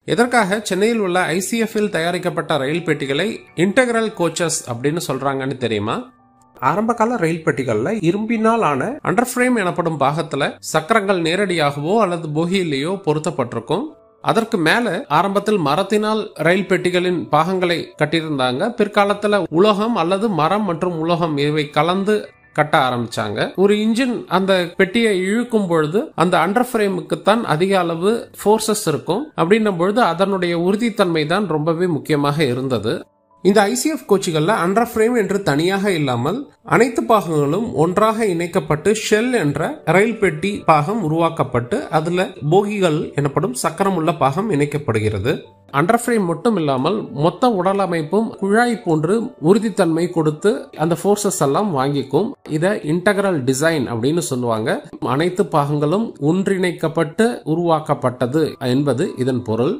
எதற்காக சென்னையில் உள்ள ஐசிஎஃப்இல் தயாரிக்கப்பட்ட ரயில் பெட்டிகளை இன்டெகிரல் கோச்சஸ் அப்படின்னு சொல்றாங்கன்னு தெரியுமா? ஆரம்பகால ரயில் பெட்டிகள்ல இரும்பினால் ஆன அண்டர்ஃப்ரேம் எனப்படும் பாகத்துல சக்கரங்கள் நேரடியாகவோ அல்லது போகியிலேயோ பொருத்தப்பட்டிருக்கும். அதற்கு மேல ஆரம்பத்தில் மரத்தினால் ரயில் பெட்டிகளின் பாகங்களை கட்டியிருந்தாங்க. பிற்காலத்துல உலோகம் அல்லது மரம் மற்றும் உலோகம் இவை கலந்து கட்ட ஆரம்பிச்சாங்க. ஒரு இன்ஜின் அந்த பெட்டியை இழுக்கும் பொழுது அந்த அண்டர் ஃப்ரேமுக்கு தான் அதிக அளவு ஃபோர்சஸ் இருக்கும். அப்படின்னும் பொழுது அதனுடைய உறுதித்தன்மை தான் ரொம்பவே முக்கியமாக இருந்தது. இந்த ஐசிஎஃப் கோச்சுகள்ல அண்டர் ஃப்ரேம் என்று தனியாக இல்லாமல் அனைத்து பாகங்களும் ஒன்றாக இணைக்கப்பட்டு ஷெல் என்ற ரயில் பெட்டி பாகம் உருவாக்கப்பட்டு அதுல போகிகள் எனப்படும் சக்கரம் உள்ள பாகம் இணைக்கப்படுகிறது. அண்டர் ஃப்ரேம் மட்டும் இல்லாமல் மொத்த உடல் அமைப்பும் குழாய் போன்று உறுதித்தன்மை கொடுத்து அந்த ஃபோர்சஸ் எல்லாம் வாங்கிக்கும். இத இன்டெகிரல் டிசைன் அப்படின்னு சொல்லுவாங்க. அனைத்து பாகங்களும் ஒன்றிணைக்கப்பட்டு உருவாக்கப்பட்டது என்பது இதன் பொருள்.